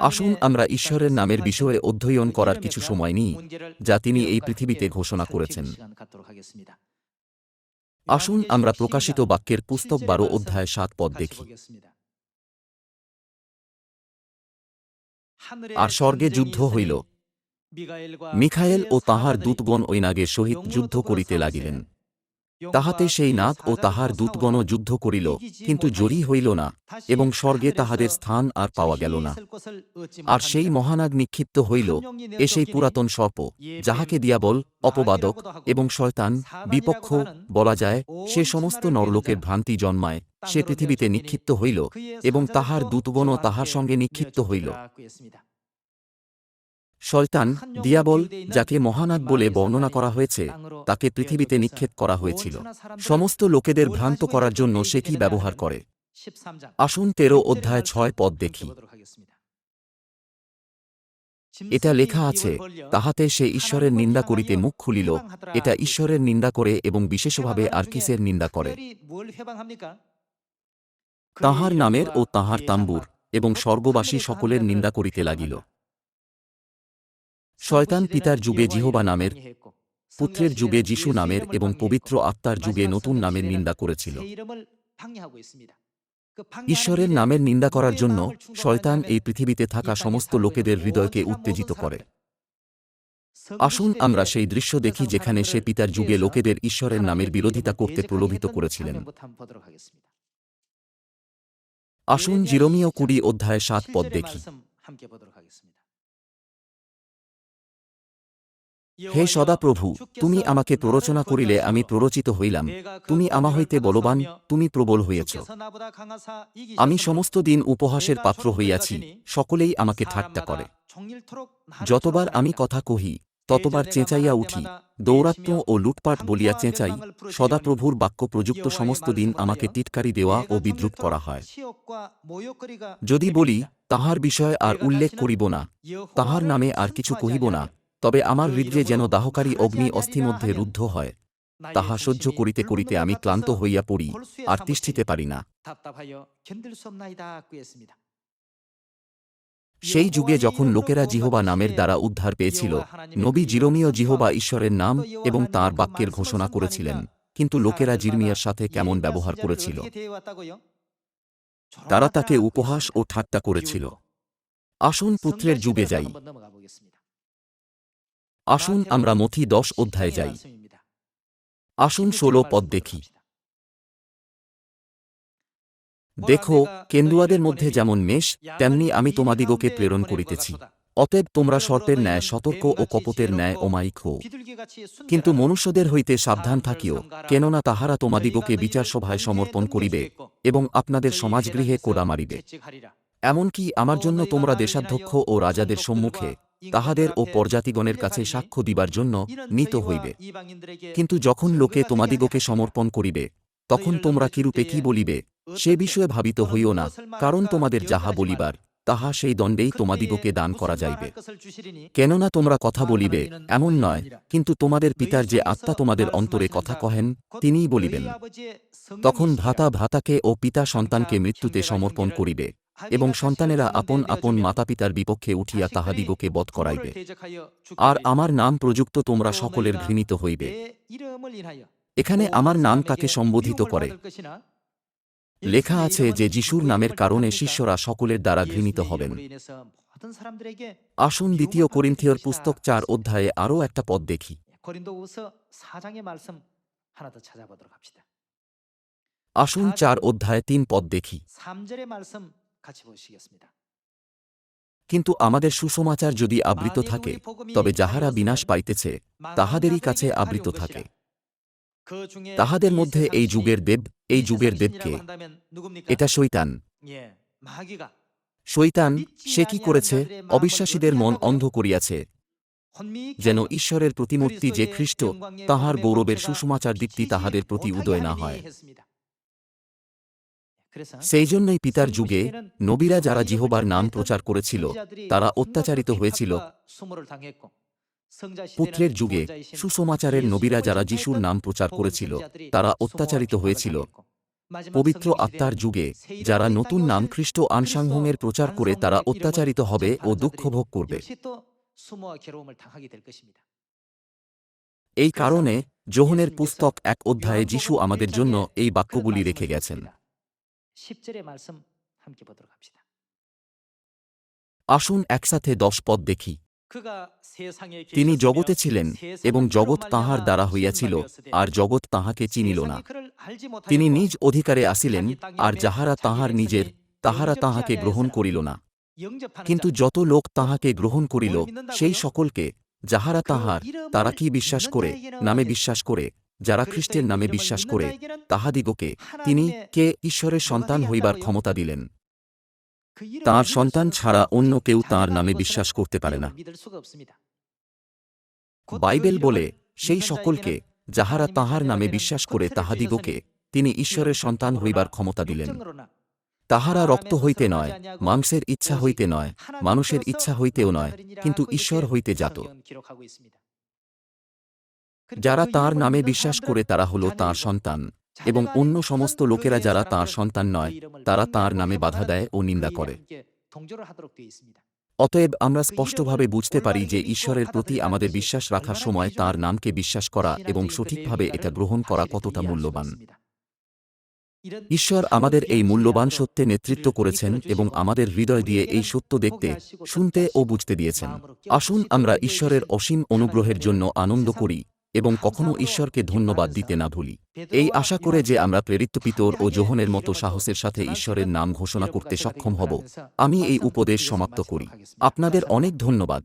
আসুন আমরা ঈশ্বরের নামের বিষয়ে অধ্যয়ন করার কিছু সময় নিই, যা তিনি এই পৃথিবীতে ঘোষণা করেছেন। আসুন আমরা প্রকাশিত বাক্যের পুস্তক 12 অধ্যায় 7 পদ দেখি। আর স্বর্গে যুদ্ধ হইল, মিখায়েল ও তাহার দূতগণ ঐ নাগের সহিত যুদ্ধ করিতে লাগিলেন। তাহাতে সেই নাগ ও তাহার দূতগণও যুদ্ধ করিল, কিন্তু জয়ী হইল না, এবং স্বর্গে তাহাদের স্থান আর পাওয়া গেল না। আর সেই মহানাগ নিক্ষিপ্ত হইল, এ সেই পুরাতন সর্প, যাহাকে দিয়াবল, অপবাদক এবং শয়তান, বিপক্ষ বলা যায়। সে সমস্ত নরলোকের ভ্রান্তি জন্মায়, সে পৃথিবীতে নিক্ষিপ্ত হইল, এবং তাহার দূতগণও তাহার সঙ্গে নিক্ষিপ্ত হইল। শয়তান, দিয়াবল, যাকে মহানাগ বলে বর্ণনা করা হয়েছে, তাকে পৃথিবীতে নিক্ষেপ করা হয়েছিল সমস্ত লোকেদের ভ্রান্ত করার জন্য। সে কি ব্যবহার করে? আসুন 13 অধ্যায় 6 পদ দেখি। এটা লেখা আছে, তাহাতে সে ঈশ্বরের নিন্দা করিতে মুখ খুলিল। এটা ঈশ্বরের নিন্দা করে এবং বিশেষভাবে আর্কিসের নিন্দা করে, তাঁহার নামের ও তাঁহার তাম্বুর এবং স্বর্গবাসী সকলের নিন্দা করিতে লাগিল। শয়তান পিতার যুগে জিহোবা নামের, পুত্রের যুগে যিশু নামের এবং পবিত্র আত্মার যুগে নতুন নামের নিন্দা করেছিল। ঈশ্বরের নামের নিন্দা করার জন্য শয়তান এই পৃথিবীতে থাকা সমস্ত লোকেদের হৃদয়কে উত্তেজিত করে। আসুন আমরা সেই দৃশ্য দেখি যেখানে সে পিতার যুগে লোকেদের ঈশ্বরের নামের বিরোধিতা করতে প্রলোভিত করেছিলেন। আসুন জিরমীয় 20 অধ্যায় 7 পদ দেখি। হে সদাপ্রভু, তুমি আমাকে প্ররোচনা করিলে আমি প্ররোচিত হইলাম। তুমি আমা হইতে বলবান, তুমি প্রবল হইয়াছ। আমি সমস্ত দিন উপহাসের পাত্র হইয়াছি, সকলেই আমাকে ঠাট্টা করে। যতবার আমি কথা কহি, ততবার চেঁচাইয়া উঠি, দৌরাত্ম্য ও লুটপাট বলিয়া চেঁচাই। সদাপ্রভুর বাক্য প্রযুক্ত সমস্ত দিন আমাকে টিটকারি দেওয়া ও বিদ্রুপ করা হয়। যদি বলি, তাহার বিষয় আর উল্লেখ করিব না, তাহার নামে আর কিছু কহিব না, তবে আমার হৃদয়ে যেন দাহকারী অগ্নি অস্থিমধ্যে রুদ্ধ হয়। তাহা সহ্য করিতে করিতে আমি ক্লান্ত হইয়া পড়ি, আর তিষ্ঠিতে পারি না। সেই যুগে যখন লোকেরা জিহোবা নামের দ্বারা উদ্ধার পেয়েছিল, নবী জিরমীয় জিহোবা ঈশ্বরের নাম এবং তাঁর বাক্যের ঘোষণা করেছিলেন। কিন্তু লোকেরা জিরমিয়ার সাথে কেমন ব্যবহার করেছিল? তারা তাকে উপহাস ও ঠাট্টা করেছিল। আসুন পুত্রের যুগে যাই। আসুন আমরা মথি 10 অধ্যায়ে যাই। আসুন 16 পদ দেখি। দেখো, কেন্দুয়াদের মধ্যে যেমন মেষ, তেমনি আমি তোমাদিগকে প্রেরণ করিতেছি। অতএব তোমরা সর্পের ন্যায় সতর্ক ও কপটের ন্যায় অমায়িক হও। কিন্তু মনুষ্যদের হইতে সাবধান থাকিও, কেননা তাহারা তোমাদিগকে বিচারসভায় সমর্পণ করিবে এবং আপনাদের সমাজগৃহে কোড়া মারিবে। এমনকি আমার জন্য তোমরা দেশাধ্যক্ষ ও রাজাদের সম্মুখে তাহাদের ও পরজাতিগণের কাছে সাক্ষ্য দিবার জন্য নীত হইবে। কিন্তু যখন লোকে তোমাদিগকে সমর্পণ করিবে, তখন তোমরা কিরূপে কি বলিবে, সে বিষয়ে ভাবিত হইও না, কারণ তোমাদের যাহা বলিবার, তাহা সেই দণ্ডেই তোমাদিগকে দান করা যাইবে। কেননা তোমরা কথা বলিবে, এমন নয়, কিন্তু তোমাদের পিতার যে আত্মা তোমাদের অন্তরে কথা কহেন, তিনিই বলিবেন। তখন ভ্রাতা ভ্রাতাকে ও পিতা সন্তানকে মৃত্যুতে সমর্পণ করিবে, এবং সন্তানেরা আপন আপন মাতাপিতার বিপক্ষে উঠিয়া তাহাদিগকে বধ করাইবে। আর আমার নাম প্রযুক্ত তোমরা সকলের ঘৃণিত হইবে। এখানে আমার নাম কাকে সম্বোধিত করে? লেখা আছে যে যিশুর নামের কারণে শিষ্যরা সকলের দ্বারা ঘৃণিত হবেন। আসুন 2 করিন্থীয়র পুস্তক 4 অধ্যায়ে আরও একটা পদ দেখি। আসুন 4 অধ্যায়ে 3 পদ দেখি। কিন্তু আমাদের সুসমাচার যদি আবৃত থাকে, তবে যাহারা বিনাশ পাইতেছে, তাহাদেরই কাছে আবৃত থাকে। তাহাদের মধ্যে এই যুগের দেব, এই যুগের দেবকে? এটা শয়তান। শয়তান, সে কি করেছে? অবিশ্বাসীদের মন অন্ধ করিয়াছে, যেন ঈশ্বরের প্রতিমূর্তি যে খ্রিস্ট, তাঁহার গৌরবের সুসমাচার দীপ্তি তাহাদের প্রতি উদয় না হয়। সেই জন্যই পিতার যুগে নবীরা যারা জিহোবার নাম প্রচার করেছিল, তারা অত্যাচারিত হয়েছিল। পুত্রের যুগে সুসমাচারের নবীরা যারা যিশুর নাম প্রচার করেছিল, তারা অত্যাচারিত হয়েছিল। পবিত্র আত্মার যুগে যারা নতুন নাম খ্রিস্ট আনসাংহংয়ের প্রচার করে তারা অত্যাচারিত হবে ও দুঃখ ভোগ করবে। এই কারণে যোহনের পুস্তক 1 অধ্যায়ে যিশু আমাদের জন্য এই বাক্যগুলি রেখে গেছেন। আসুন একসাথে 10 পদ দেখি। তিনি জগতে ছিলেন এবং জগৎ তাঁহার দ্বারা হইয়াছিল, আর জগৎ তাঁহাকে চিনিল না। তিনি নিজ অধিকারে আসিলেন, আর যাহারা তাঁহার নিজের, তাহারা তাঁহাকে গ্রহণ করিল না। কিন্তু যত লোক তাঁহাকে গ্রহণ করিল, সেই সকলকে, যাহারা তাঁহার, তারা কি বিশ্বাস করে, নামে বিশ্বাস করে, যারা খ্রিস্টের নামে বিশ্বাস করে, তাহাদিগকে তিনি কে ঈশ্বরের সন্তান হইবার ক্ষমতা দিলেন। তাঁর সন্তান ছাড়া অন্য কেউ তাঁর নামে বিশ্বাস করতে পারে না। বাইবেল বলে, সেই সকলকে, যাহারা তাঁহার নামে বিশ্বাস করে তাহাদিগকে তিনি ঈশ্বরের সন্তান হইবার ক্ষমতা দিলেন। তাহারা রক্ত হইতে নয়, মাংসের ইচ্ছা হইতে নয়, মানুষের ইচ্ছা হইতেও নয়, কিন্তু ঈশ্বর হইতে জাত। যারা তাঁর নামে বিশ্বাস করে তারা হল তাঁর সন্তান, এবং অন্য সমস্ত লোকেরা যারা তাঁর সন্তান নয়, তারা তাঁর নামে বাধা দেয় ও নিন্দা করে। অতএব আমরা স্পষ্টভাবে বুঝতে পারি যে ঈশ্বরের প্রতি আমাদের বিশ্বাস রাখার সময় তাঁর নামকে বিশ্বাস করা এবং সঠিকভাবে এটা গ্রহণ করা কতটা মূল্যবান। ঈশ্বর আমাদের এই মূল্যবান সত্যে নেতৃত্ব করেছেন এবং আমাদের হৃদয় দিয়ে এই সত্য দেখতে, শুনতে ও বুঝতে দিয়েছেন। আসুন আমরা ঈশ্বরের অসীম অনুগ্রহের জন্য আনন্দ করি এবং কখনো ঈশ্বরকে ধন্যবাদ দিতে না ভুলি। এই আশা করে যে আমরা প্রেরিত পিতর ও যোহনের মতো সাহসের সাথে ঈশ্বরের নাম ঘোষণা করতে সক্ষম হব, আমি এই উপদেশ সমাপ্ত করি। আপনাদের অনেক ধন্যবাদ।